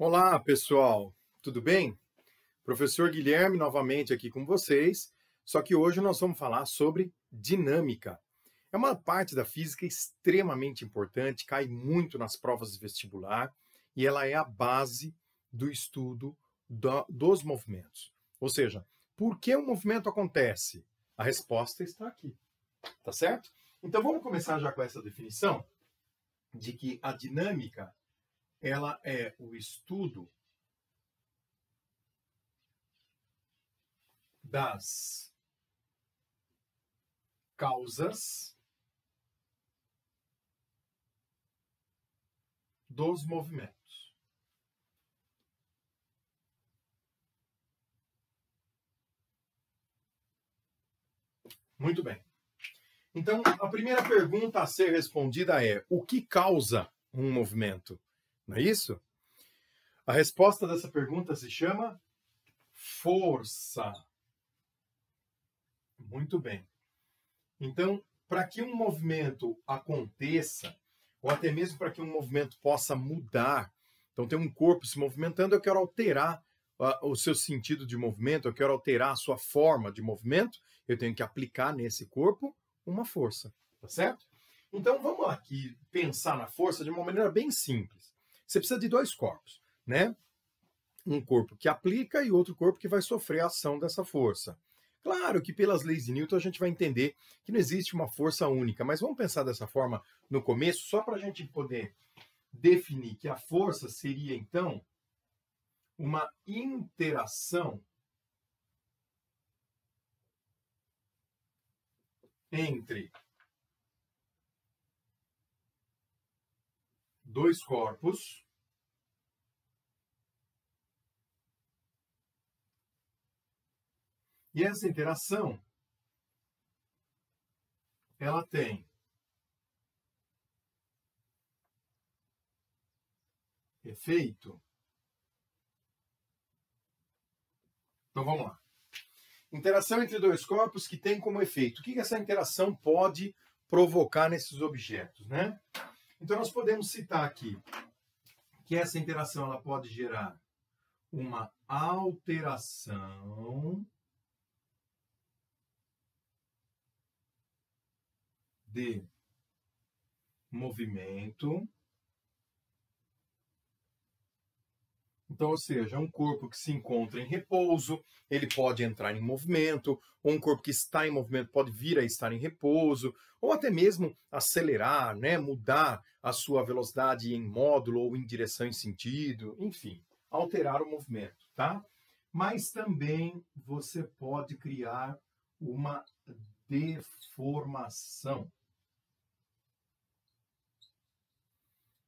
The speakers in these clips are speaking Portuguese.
Olá, pessoal, tudo bem? Professor Guilherme novamente aqui com vocês, só que hoje nós vamos falar sobre dinâmica. É uma parte da física extremamente importante, cai muito nas provas de vestibular e ela é a base do estudo dos movimentos. Ou seja, por que o movimento acontece? A resposta está aqui, tá certo? Então vamos começar já com essa definição de que a dinâmica ela é o estudo das causas dos movimentos. Muito bem. Então, a primeira pergunta a ser respondida é: o que causa um movimento? Não é isso? A resposta dessa pergunta se chama força. Muito bem. Então, para que um movimento aconteça, ou até mesmo para que um movimento possa mudar, então tem um corpo se movimentando, eu quero alterar o seu sentido de movimento, eu quero alterar a sua forma de movimento, eu tenho que aplicar nesse corpo uma força, tá certo? Então vamos aqui pensar na força de uma maneira bem simples. Você precisa de dois corpos, né? Um corpo que aplica e outro corpo que vai sofrer a ação dessa força. Claro que pelas leis de Newton a gente vai entender que não existe uma força única, mas vamos pensar dessa forma no começo, só para a gente poder definir que a força seria, então, uma interação entre dois corpos e essa interação ela tem efeito. Então vamos lá. Interação entre dois corpos que tem como efeito. O que essa interação pode provocar nesses objetos, né? Então nós podemos citar aqui que essa interação ela pode gerar uma alteração de movimento. Então, ou seja, um corpo que se encontra em repouso, ele pode entrar em movimento, ou um corpo que está em movimento pode vir a estar em repouso, ou até mesmo acelerar, né, mudar a sua velocidade em módulo ou em direção e sentido, enfim, alterar o movimento, tá? Mas também você pode criar uma deformação.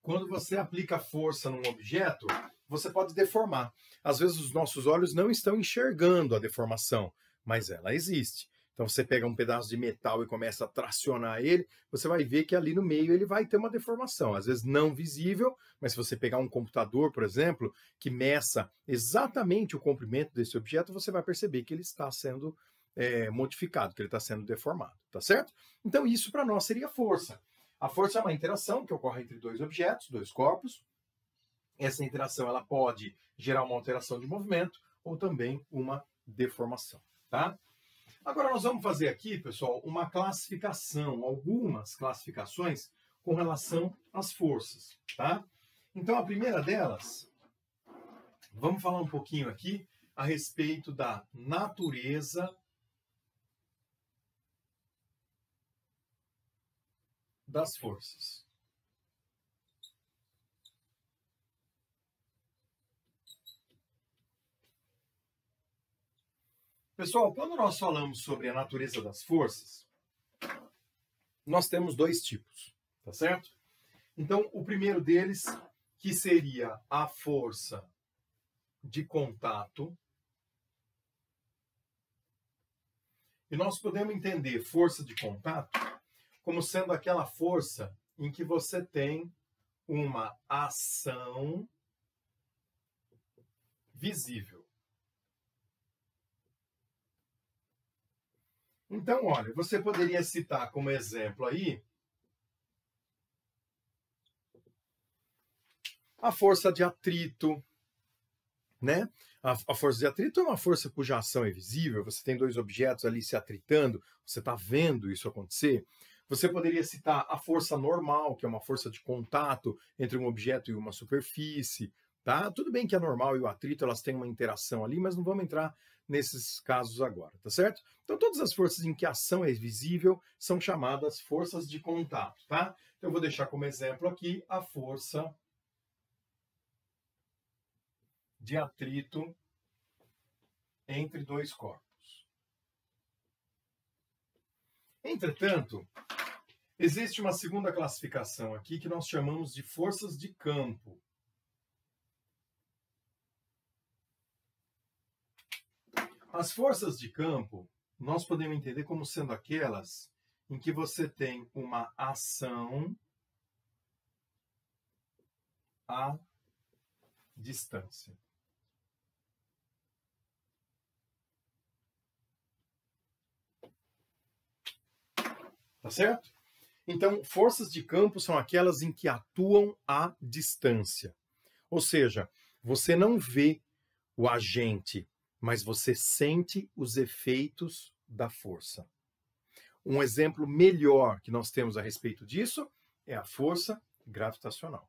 Quando você aplica força num objeto, você pode deformar. Às vezes os nossos olhos não estão enxergando a deformação, mas ela existe. Então você pega um pedaço de metal e começa a tracionar ele, você vai ver que ali no meio ele vai ter uma deformação, às vezes não visível, mas se você pegar um computador, por exemplo, que meça exatamente o comprimento desse objeto, você vai perceber que ele está sendo modificado, que ele está sendo deformado, tá certo? Então isso para nós seria força. A força é uma interação que ocorre entre dois objetos, dois corpos. Essa interação ela pode gerar uma alteração de movimento ou também uma deformação, tá? Agora nós vamos fazer aqui, pessoal, uma classificação, algumas classificações com relação às forças, tá? Então a primeira delas, vamos falar um pouquinho aqui a respeito da natureza das forças. Pessoal, quando nós falamos sobre a natureza das forças, nós temos dois tipos, tá certo? Então, o primeiro deles, que seria a força de contato. E nós podemos entender força de contato como sendo aquela força em que você tem uma ação visível. Então, olha, você poderia citar como exemplo aí a força de atrito, né? A força de atrito é uma força cuja ação é visível, você tem dois objetos ali se atritando, você está vendo isso acontecer. Você poderia citar a força normal, que é uma força de contato entre um objeto e uma superfície, tá? Tudo bem que a normal e o atrito, elas têm uma interação ali, mas não vamos entrar nesses casos agora, tá certo? Então, todas as forças em que a ação é visível são chamadas forças de contato, tá? Então, eu vou deixar como exemplo aqui a força de atrito entre dois corpos. Entretanto, existe uma segunda classificação aqui que nós chamamos de forças de campo. As forças de campo, nós podemos entender como sendo aquelas em que você tem uma ação à distância. Tá certo? Então, forças de campo são aquelas em que atuam à distância. Ou seja, você não vê o agente, mas você sente os efeitos da força. Um exemplo melhor que nós temos a respeito disso é a força gravitacional.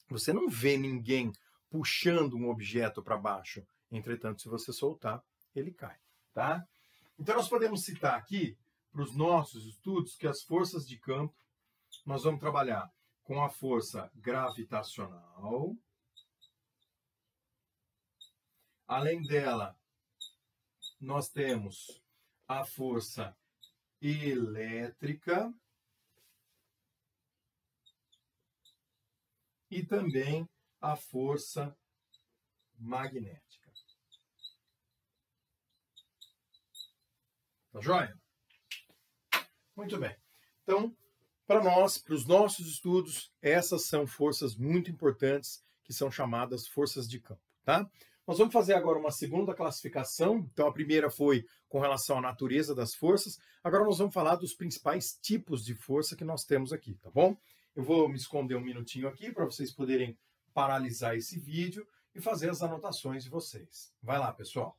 Você não vê ninguém puxando um objeto para baixo, entretanto, se você soltar, ele cai, tá? Então, nós podemos citar aqui, para os nossos estudos, que as forças de campo, nós vamos trabalhar com a força gravitacional. Além dela, nós temos a força elétrica e também a força magnética. Tá joia? Muito bem. Então, para nós, para os nossos estudos, essas são forças muito importantes que são chamadas forças de campo, tá? Nós vamos fazer agora uma segunda classificação. Então, a primeira foi com relação à natureza das forças. Agora nós vamos falar dos principais tipos de força que nós temos aqui, tá bom? Eu vou me esconder um minutinho aqui para vocês poderem paralisar esse vídeo e fazer as anotações de vocês. Vai lá, pessoal.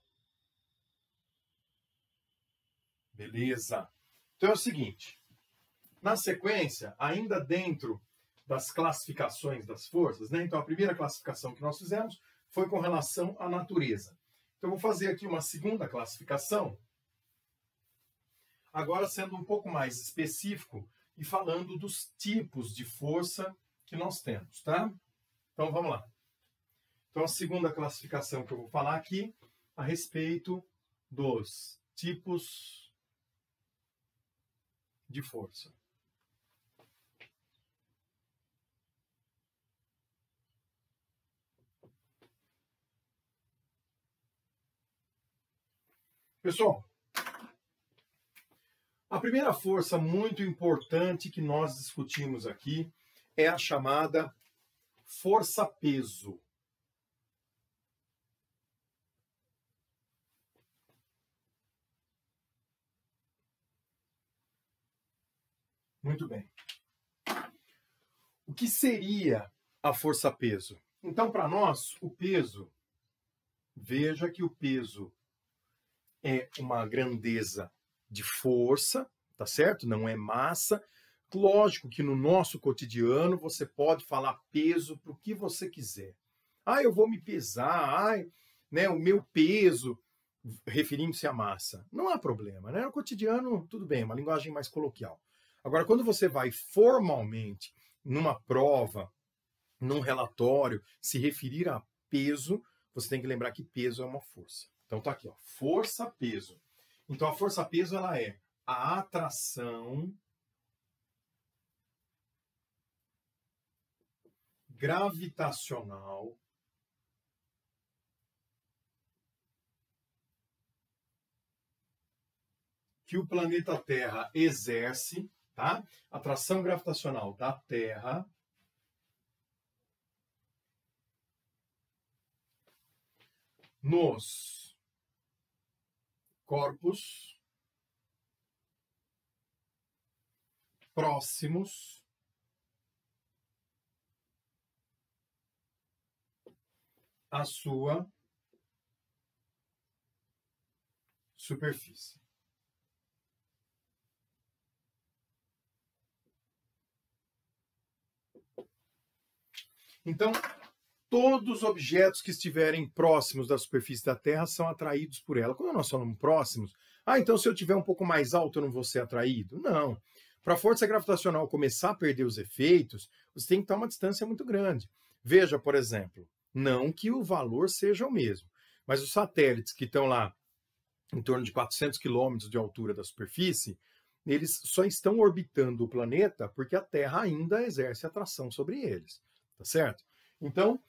Beleza. Então é o seguinte. Na sequência, ainda dentro das classificações das forças, né? Então, a primeira classificação que nós fizemos foi com relação à natureza. Então, eu vou fazer aqui uma segunda classificação, agora sendo um pouco mais específico e falando dos tipos de força que nós temos, tá? Então, vamos lá. Então, a segunda classificação que eu vou falar aqui a respeito dos tipos de força. Pessoal, a primeira força muito importante que nós discutimos aqui é a chamada força-peso. Muito bem. O que seria a força-peso? Então, para nós, o peso, veja que o peso é uma grandeza de força, tá certo? Não é massa. Lógico que no nosso cotidiano você pode falar peso para o que você quiser. Ah, eu vou me pesar, né, o meu peso, referindo-se à massa. Não há problema, né? No cotidiano, tudo bem, uma linguagem mais coloquial. Agora, quando você vai formalmente, numa prova, num relatório, se referir a peso, você tem que lembrar que peso é uma força. Então tá aqui, ó, força-peso. Então a força-peso ela é a atração gravitacional que o planeta Terra exerce, tá? Atração gravitacional da Terra nos corpos próximos à sua superfície. Então, todos os objetos que estiverem próximos da superfície da Terra são atraídos por ela. Quando nós falamos próximos, então se eu estiver um pouco mais alto eu não vou ser atraído? Não. Para a força gravitacional começar a perder os efeitos, você tem que estar a uma distância muito grande. Veja, por exemplo, não que o valor seja o mesmo, mas os satélites que estão lá em torno de 400 quilômetros de altura da superfície, eles só estão orbitando o planeta porque a Terra ainda exerce atração sobre eles. Tá certo? Então,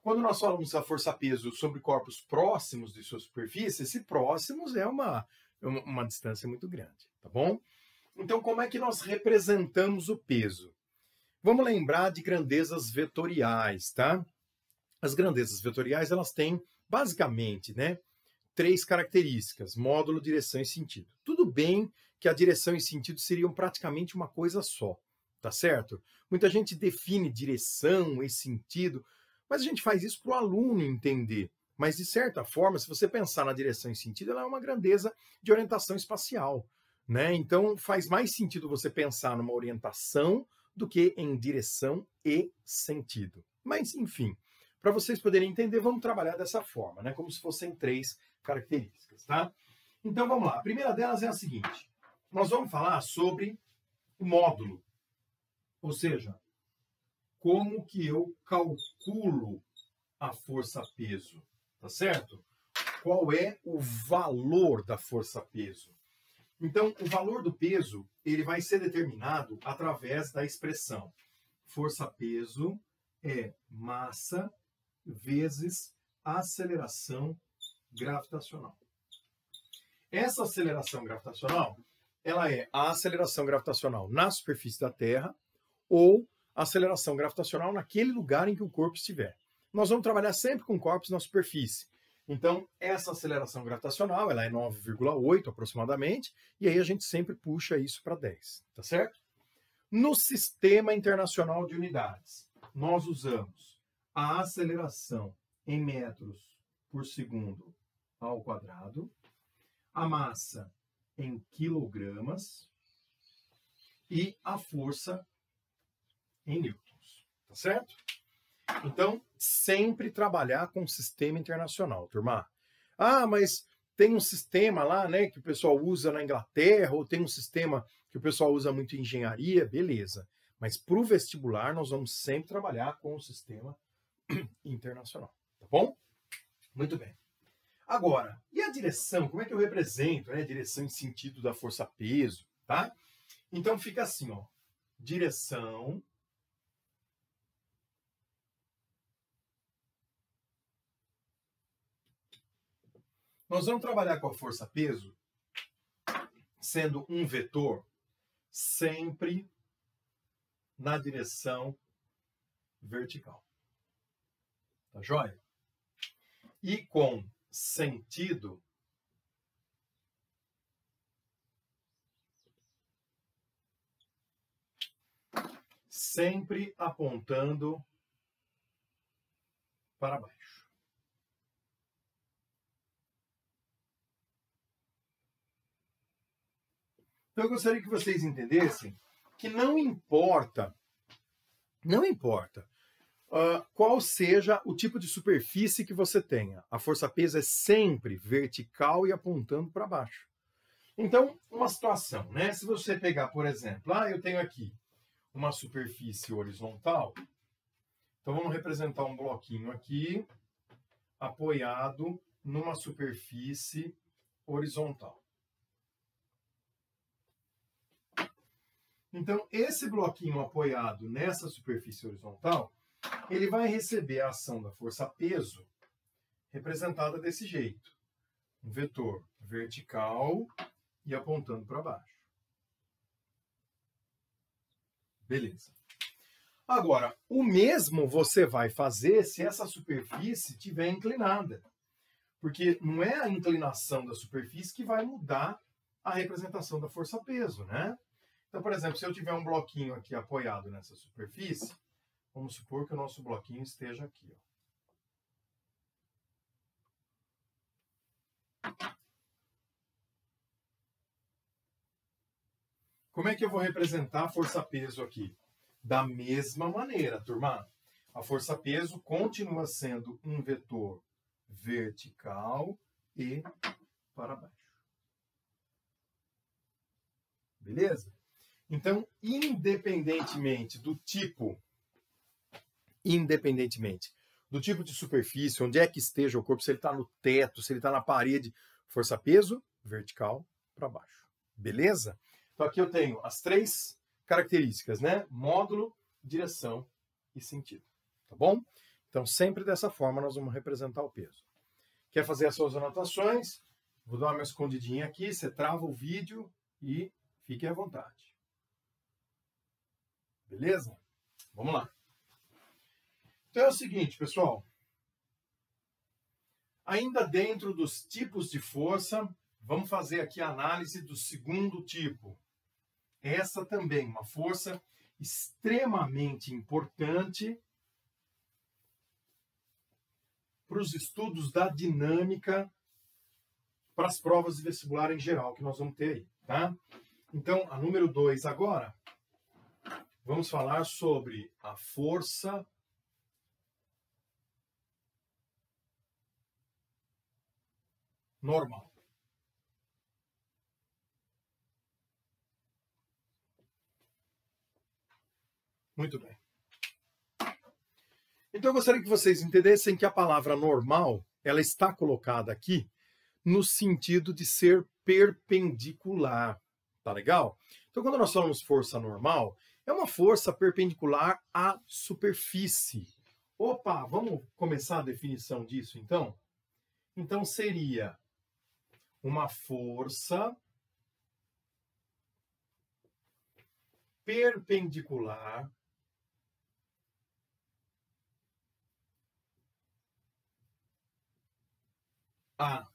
quando nós falamos da força-peso sobre corpos próximos de sua superfície, esse próximos é uma distância muito grande, tá bom? Então, como é que nós representamos o peso? Vamos lembrar de grandezas vetoriais, tá? As grandezas vetoriais, elas têm, basicamente, né, 3 características: módulo, direção e sentido. Tudo bem que a direção e sentido seriam praticamente uma coisa só, tá certo? Muita gente define direção e sentido, mas a gente faz isso para o aluno entender. Mas, de certa forma, se você pensar na direção e sentido, ela é uma grandeza de orientação espacial, né? Então, faz mais sentido você pensar numa orientação do que em direção e sentido. Mas, enfim, para vocês poderem entender, vamos trabalhar dessa forma, né? Como se fossem 3 características, tá? Então, vamos lá. A primeira delas é a seguinte. Nós vamos falar sobre o módulo. Ou seja, como que eu calculo a força-peso, tá certo? Qual é o valor da força-peso? Então, o valor do peso, ele vai ser determinado através da expressão força-peso é massa vezes aceleração gravitacional. Essa aceleração gravitacional, ela é a aceleração gravitacional na superfície da Terra ou a aceleração gravitacional naquele lugar em que o corpo estiver. Nós vamos trabalhar sempre com corpos na superfície. Então, essa aceleração gravitacional, ela é 9,8 aproximadamente, e aí a gente sempre puxa isso para 10, tá certo? No Sistema Internacional de Unidades, nós usamos a aceleração em metros por segundo ao quadrado, a massa em quilogramas e a força em newtons, tá certo? Então, sempre trabalhar com o sistema internacional, turma. Mas tem um sistema lá, né, que o pessoal usa na Inglaterra, ou tem um sistema que o pessoal usa muito em engenharia, beleza. Mas para o vestibular, nós vamos sempre trabalhar com o sistema internacional, tá bom? Muito bem. Agora, e a direção? Como é que eu represento, né, a direção em sentido da força-peso, tá? Então, fica assim, ó. Direção nós vamos trabalhar com a força-peso sendo um vetor sempre na direção vertical. Tá joia? E com sentido sempre apontando para baixo. Então, eu gostaria que vocês entendessem que não importa qual seja o tipo de superfície que você tenha, a força-peso é sempre vertical e apontando para baixo. Então, uma situação, né? Se você pegar, por exemplo, eu tenho aqui uma superfície horizontal, então vamos representar um bloquinho aqui, apoiado numa superfície horizontal. Então, esse bloquinho apoiado nessa superfície horizontal, ele vai receber a ação da força-peso representada desse jeito. Um vetor vertical e apontando para baixo. Beleza. Agora, o mesmo você vai fazer se essa superfície estiver inclinada. Porque não é a inclinação da superfície que vai mudar a representação da força-peso, né? Então, por exemplo, se eu tiver um bloquinho aqui apoiado nessa superfície, vamos supor que o nosso bloquinho esteja aqui, ó. Como é que eu vou representar a força-peso aqui? Da mesma maneira, turma. A força-peso continua sendo um vetor vertical e para baixo. Beleza? Então, independentemente do tipo de superfície, onde é que esteja o corpo, se ele está no teto, se ele está na parede, força-peso, vertical para baixo. Beleza? Então aqui eu tenho as 3 características, né? Módulo, direção e sentido. Tá bom? Então sempre dessa forma nós vamos representar o peso. Quer fazer as suas anotações? Vou dar uma escondidinha aqui, você trava o vídeo e fique à vontade. Beleza? Vamos lá. Então é o seguinte, pessoal. Ainda dentro dos tipos de força, vamos fazer aqui a análise do segundo tipo. Essa também, uma força extremamente importante para os estudos da dinâmica, para as provas de vestibular em geral que nós vamos ter aí, tá? Então, a número 2 agora, vamos falar sobre a força normal. Muito bem. Então eu gostaria que vocês entendessem que a palavra normal, ela está colocada aqui no sentido de ser perpendicular. Tá legal? Então quando nós falamos força normal, é uma força perpendicular à superfície. Opa, vamos começar a definição disso então? Então seria uma força perpendicular à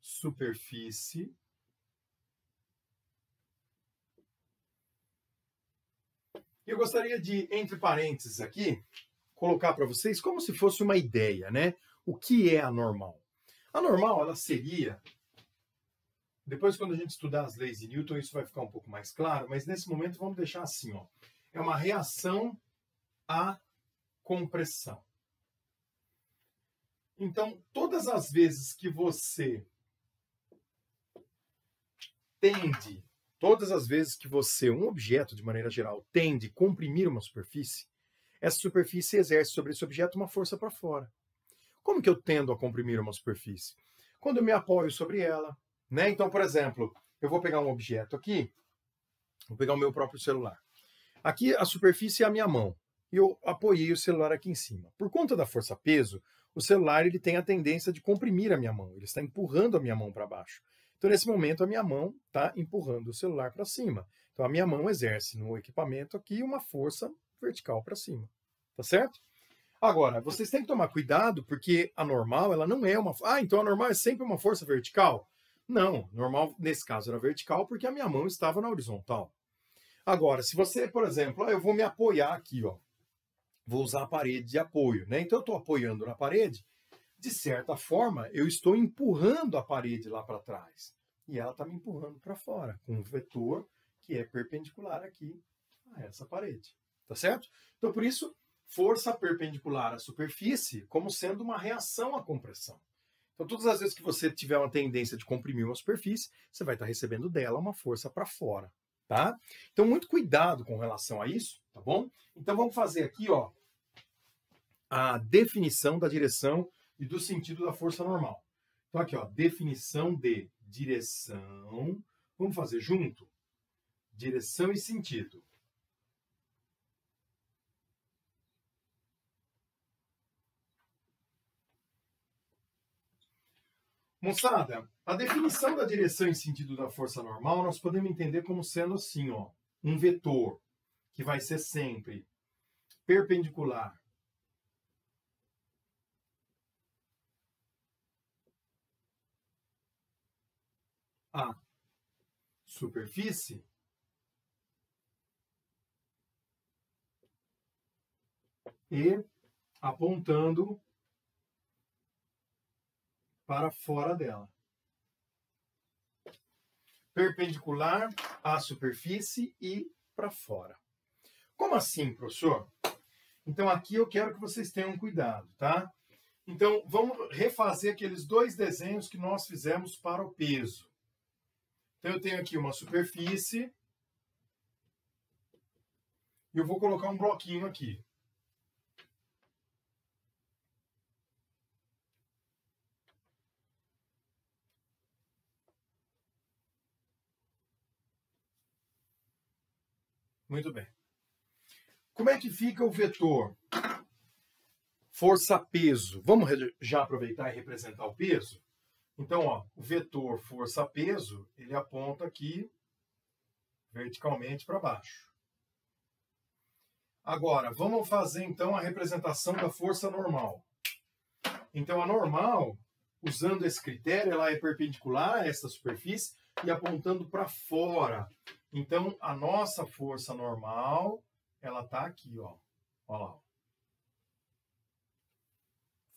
superfície eu gostaria de, entre parênteses aqui, colocar para vocês como se fosse uma ideia, né? O que é a normal? A normal, ela seria... Depois, quando a gente estudar as leis de Newton, isso vai ficar um pouco mais claro, mas nesse momento vamos deixar assim, ó. É uma reação à compressão. Então, todas as vezes que você um objeto, de maneira geral, tende a comprimir uma superfície, essa superfície exerce sobre esse objeto uma força para fora. Como que eu tendo a comprimir uma superfície? Quando eu me apoio sobre ela, né? Então, por exemplo, eu vou pegar um objeto aqui, vou pegar o meu próprio celular. Aqui a superfície é a minha mão, e eu apoiei o celular aqui em cima. Por conta da força-peso, o celular ele tem a tendência de comprimir a minha mão, ele está empurrando a minha mão para baixo. Então, nesse momento, a minha mão está empurrando o celular para cima. Então, a minha mão exerce no equipamento aqui uma força vertical para cima. Tá certo? Agora, vocês têm que tomar cuidado, porque a normal, ela não é uma... Ah, então a normal é sempre uma força vertical? Não, normal, nesse caso, era vertical porque a minha mão estava na horizontal. Agora, se você, por exemplo, eu vou me apoiar aqui, ó. Vou usar a parede de apoio, né? Então, eu estou apoiando na parede, de certa forma, eu estou empurrando a parede lá para trás. E ela está me empurrando para fora, com um vetor que é perpendicular aqui a essa parede. Tá certo? Então, por isso, força perpendicular à superfície como sendo uma reação à compressão. Então, todas as vezes que você tiver uma tendência de comprimir uma superfície, você vai estar recebendo dela uma força para fora. Tá? Então, muito cuidado com relação a isso, tá bom? Então, vamos fazer aqui, ó, a definição da direção e do sentido da força normal. Então aqui, ó, definição de direção. Vamos fazer junto? Direção e sentido. Moçada, a definição da direção e sentido da força normal nós podemos entender como sendo assim, ó, um vetor que vai ser sempre perpendicular à superfície e apontando para fora dela. perpendicular à superfície e para fora. Como assim, professor? Então, aqui eu quero que vocês tenham cuidado, tá? Então, vamos refazer aqueles dois desenhos que nós fizemos para o peso. Então, eu tenho aqui uma superfície e eu vou colocar um bloquinho aqui. Muito bem. Como é que fica o vetor força-peso? Vamos já aproveitar e representar o peso? Então, ó, o vetor força-peso, ele aponta aqui verticalmente para baixo. Agora, vamos fazer então a representação da força normal. Então, a normal, usando esse critério, ela é perpendicular a essa superfície e apontando para fora. Então, a nossa força normal, ela está aqui, ó. Olha lá.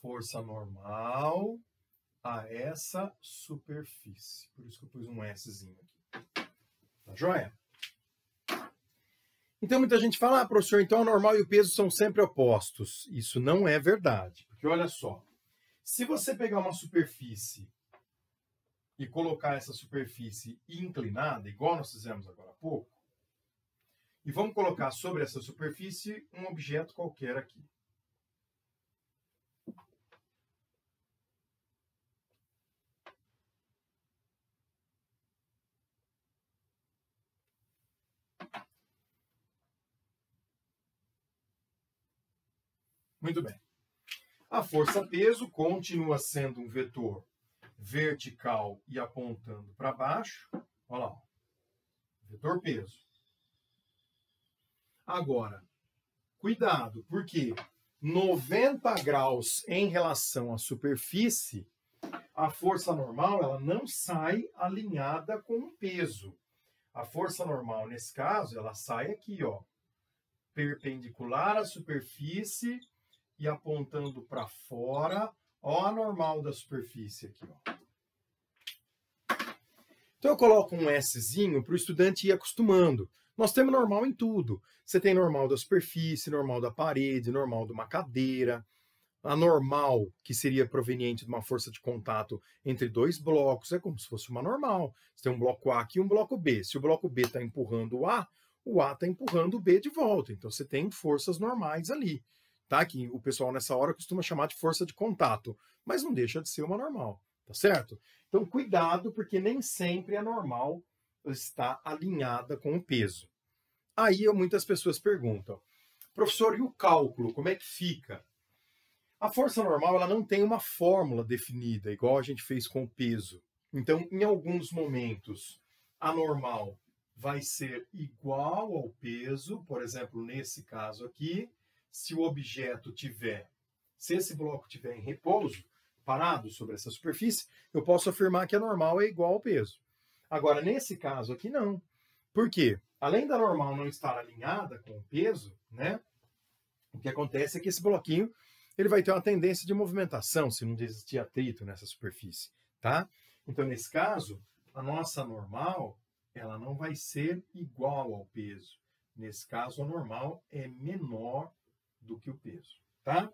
Força normal a essa superfície. Por isso que eu pus um Szinho aqui. Tá joia? Então, muita gente fala, professor, então a normal e o peso são sempre opostos. Isso não é verdade. Porque olha só, se você pegar uma superfície e colocar essa superfície inclinada, igual nós fizemos agora há pouco, e vamos colocar sobre essa superfície um objeto qualquer aqui. Muito bem. A força-peso continua sendo um vetor vertical e apontando para baixo. Olha lá, vetor peso. Agora, cuidado, porque 90 graus em relação à superfície, a força normal ela não sai alinhada com o peso. A força normal, nesse caso, ela sai aqui, ó, perpendicular à superfície e apontando para fora. Ó a normal da superfície aqui, ó. Então eu coloco um Szinho para o estudante ir acostumando. Nós temos normal em tudo. Você tem normal da superfície, normal da parede, normal de uma cadeira. A normal, que seria proveniente de uma força de contato entre dois blocos, é como se fosse uma normal. Você tem um bloco A aqui e um bloco B. Se o bloco B está empurrando o A está empurrando o B de volta. Então você tem forças normais ali. Tá? Que o pessoal nessa hora costuma chamar de força de contato, mas não deixa de ser uma normal. Tá certo? Então cuidado, porque nem sempre a normal está alinhada com o peso. Aí muitas pessoas perguntam, professor, e o cálculo, como é que fica? A força normal ela não tem uma fórmula definida, igual a gente fez com o peso. Então, em alguns momentos, a normal vai ser igual ao peso, por exemplo, nesse caso aqui, se o objeto se esse bloco tiver em repouso, parado sobre essa superfície, eu posso afirmar que a normal é igual ao peso. Agora, nesse caso aqui, não. Por quê? Além da normal não estar alinhada com o peso, né? O que acontece é que esse bloquinho ele vai ter uma tendência de movimentação, se não existir atrito nessa superfície, tá? Então, nesse caso, a nossa normal, ela não vai ser igual ao peso. Nesse caso, a normal é menor do que o peso, tá?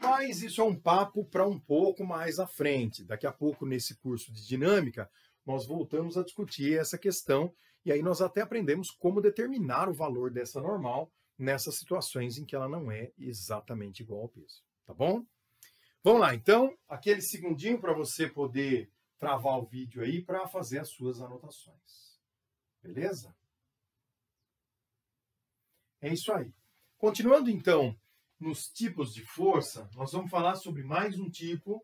Mas isso é um papo para um pouco mais à frente. Daqui a pouco, nesse curso de dinâmica, nós voltamos a discutir essa questão e aí nós até aprendemos como determinar o valor dessa normal nessas situações em que ela não é exatamente igual ao peso, tá bom? Vamos lá, então, aquele segundinho para você poder travar o vídeo aí para fazer as suas anotações. Beleza? É isso aí. Continuando, então, nos tipos de força, nós vamos falar sobre mais um tipo.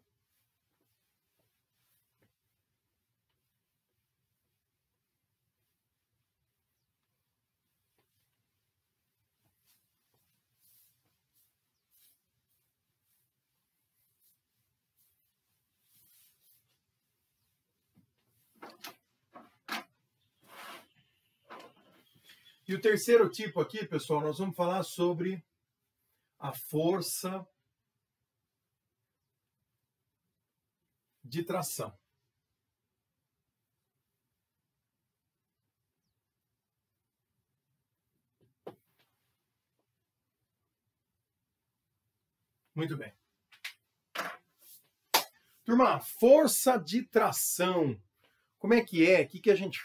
E o terceiro tipo aqui, pessoal, nós vamos falar sobre a força de tração. Muito bem. Turma, força de tração. Como é que é? O que a gente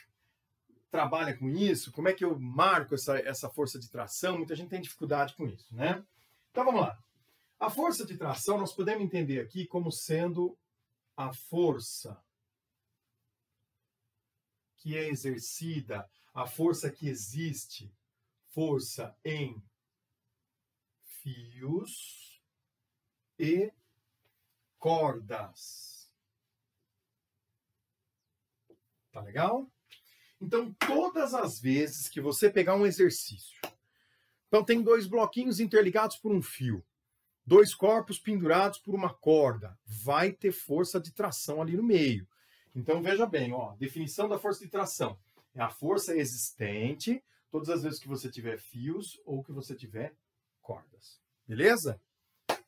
trabalha com isso? Como é que eu marco essa força de tração? Muita gente tem dificuldade com isso, né? Então vamos lá. A força de tração nós podemos entender aqui como sendo a força que é exercida, a força que existe, força em fios e cordas. Tá legal? Então, todas as vezes que você pegar um exercício, então tem dois bloquinhos interligados por um fio, dois corpos pendurados por uma corda, vai ter força de tração ali no meio. Então, veja bem, ó, definição da força de tração. É a força existente todas as vezes que você tiver fios ou que você tiver cordas. Beleza?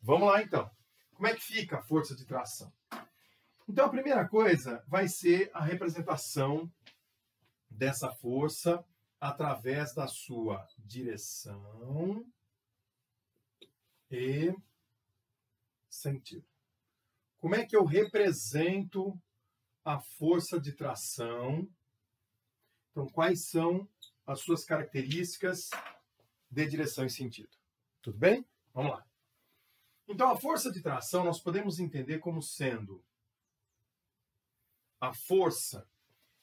Vamos lá, então. Como é que fica a força de tração? Então, a primeira coisa vai ser a representação dessa força através da sua direção e sentido. Como é que eu represento a força de tração? Então, quais são as suas características de direção e sentido? Tudo bem? Vamos lá. Então, a força de tração nós podemos entender como sendo a força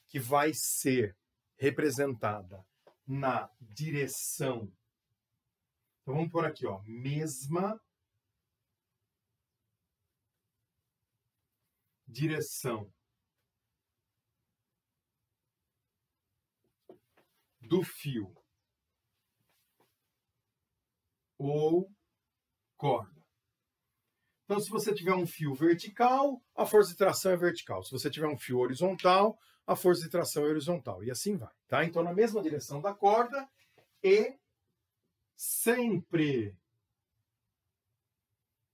que vai ser representada na direção. Então, vamos por aqui, ó, mesma direção do fio ou corda. Então, se você tiver um fio vertical, a força de tração é vertical. Se você tiver um fio horizontal, a força de tração é horizontal. E assim vai, tá? Então, na mesma direção da corda e sempre.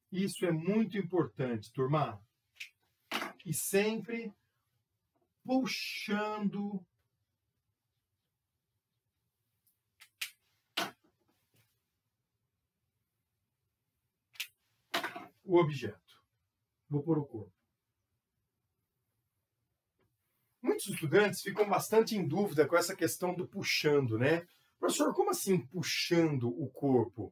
Isso é muito importante, turma. E sempre puxando o objeto. Vou pôr o corpo. Muitos estudantes ficam bastante em dúvida com essa questão do puxando, né? Professor, como assim puxando o corpo?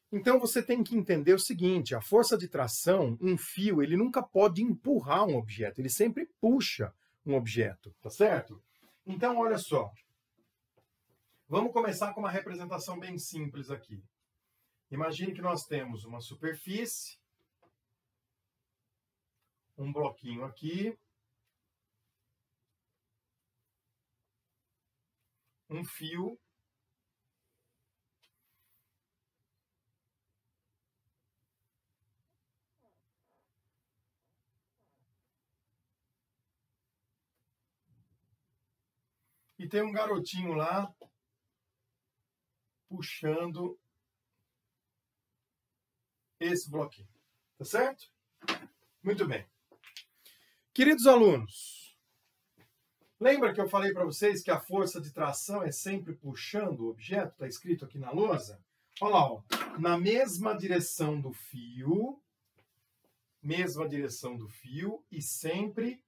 Então você tem que entender o seguinte, a força de tração, um fio, ele nunca pode empurrar um objeto, ele sempre puxa um objeto, tá certo? Então, olha só. Vamos começar com uma representação bem simples aqui. Imagine que nós temos uma superfície, um bloquinho aqui, um fio, e tem um garotinho lá puxando esse bloquinho. Tá certo? Muito bem. Queridos alunos, lembra que eu falei para vocês que a força de tração é sempre puxando o objeto? Está escrito aqui na lousa? Olha lá, ó. Na mesma direção do fio e sempre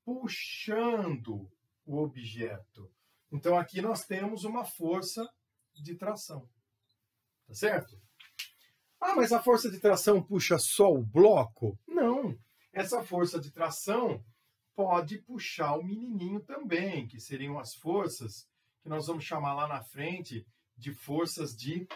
puxando o objeto. Então, aqui nós temos uma força de tração. Tá certo? Ah, mas a força de tração puxa só o bloco? Não. Essa força de tração pode puxar o menininho também, que seriam as forças que nós vamos chamar lá na frente de forças de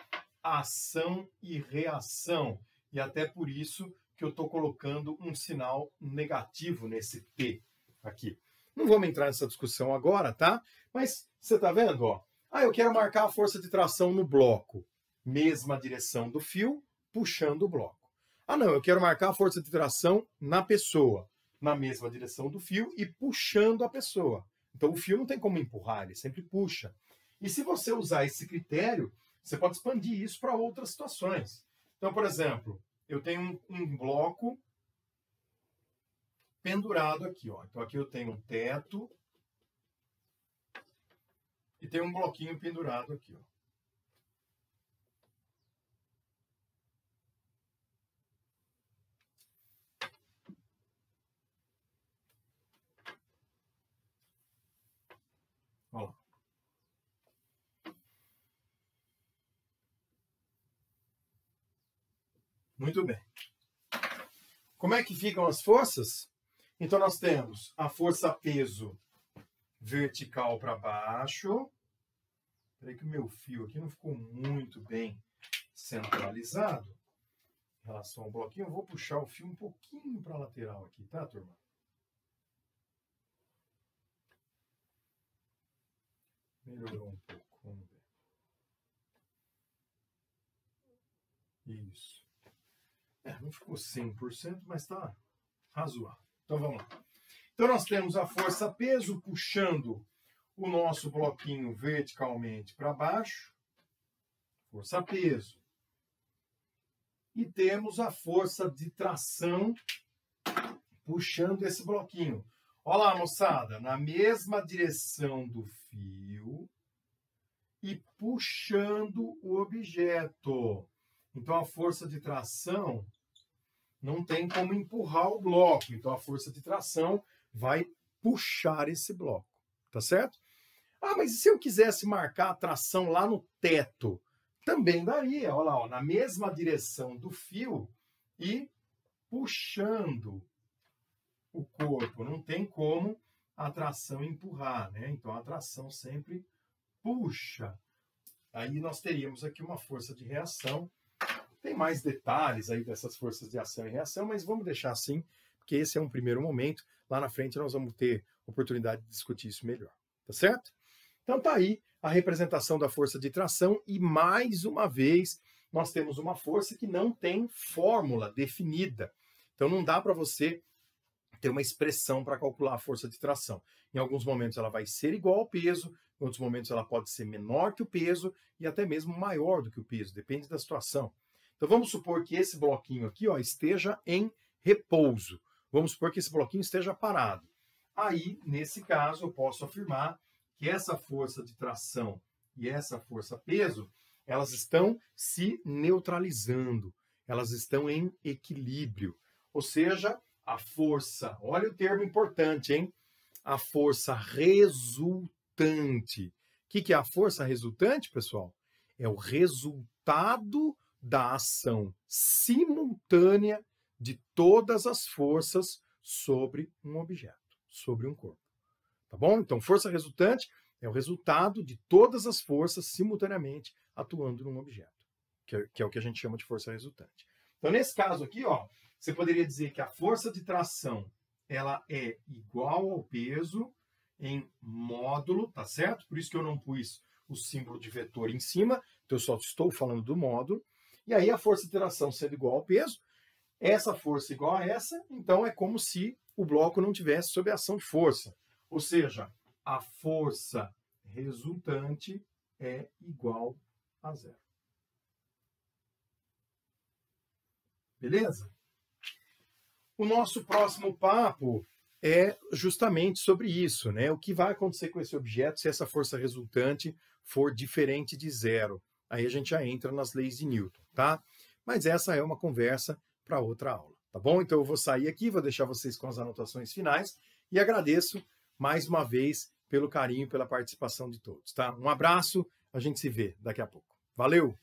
ação e reação. E até por isso que eu estou colocando um sinal negativo nesse T aqui. Não vamos entrar nessa discussão agora, tá? Mas você está vendo, ó? Ah, eu quero marcar a força de tração no bloco. Mesma direção do fio, puxando o bloco. Ah, não, eu quero marcar a força de tração na pessoa. Na mesma direção do fio e puxando a pessoa. Então, o fio não tem como empurrar, ele sempre puxa. E se você usar esse critério, você pode expandir isso para outras situações. Então, por exemplo, eu tenho um bloco pendurado aqui, ó. Então, aqui eu tenho um teto e tem um bloquinho pendurado aqui, ó. Muito bem. Como é que ficam as forças? Então, nós temos a força-peso vertical para baixo. Espera aí que o meu fio aqui não ficou muito bem centralizado. Em relação ao bloquinho, eu vou puxar o fio um pouquinho para a lateral aqui, tá, turma? Melhorou um pouco, vamos ver. Isso. Não ficou 100%, mas está razoável. Então, vamos lá. Então, nós temos a força-peso puxando o nosso bloquinho verticalmente para baixo. Força-peso. E temos a força de tração puxando esse bloquinho. Olha lá, moçada, na mesma direção do fio e puxando o objeto. Então, a força de tração não tem como empurrar o bloco. Então, a força de tração vai puxar esse bloco. Tá certo? Ah, mas e se eu quisesse marcar a tração lá no teto? Também daria. Olha lá, ó, na mesma direção do fio e puxando o corpo. Não tem como a tração empurrar, né? Então, a tração sempre puxa. Aí nós teríamos aqui uma força de reação. Tem mais detalhes aí dessas forças de ação e reação, mas vamos deixar assim, porque esse é um primeiro momento. Lá na frente nós vamos ter oportunidade de discutir isso melhor. Tá certo? Então tá aí a representação da força de tração e, mais uma vez, nós temos uma força que não tem fórmula definida. Então não dá para você ter uma expressão para calcular a força de tração. Em alguns momentos ela vai ser igual ao peso, em outros momentos ela pode ser menor que o peso e até mesmo maior do que o peso, depende da situação. Então vamos supor que esse bloquinho aqui, ó, esteja em repouso. Vamos supor que esse bloquinho esteja parado. Aí, nesse caso, eu posso afirmar que essa força de tração e essa força-peso, elas estão se neutralizando, elas estão em equilíbrio. Ou seja, a força, olha o termo importante, hein? A força resultante. O que é a força resultante, pessoal? É o resultado da ação simultânea de todas as forças sobre um objeto, sobre um corpo. Tá bom? Então, força resultante é o resultado de todas as forças simultaneamente atuando num objeto, que é o que a gente chama de força resultante. Então, nesse caso aqui, ó, você poderia dizer que a força de tração ela é igual ao peso em módulo, tá certo? Por isso que eu não pus o símbolo de vetor em cima, então eu só estou falando do módulo. E aí a força de tração sendo igual ao peso, essa força igual a essa, então é como se o bloco não tivesse sob a ação de força. Ou seja, a força resultante é igual a zero. Beleza? O nosso próximo papo é justamente sobre isso, né? O que vai acontecer com esse objeto se essa força resultante for diferente de zero? Aí a gente já entra nas leis de Newton, tá? Mas essa é uma conversa para outra aula, tá bom? Então eu vou sair aqui, vou deixar vocês com as anotações finais e agradeço mais uma vez pelo carinho e pela participação de todos, tá? Um abraço, a gente se vê daqui a pouco. Valeu!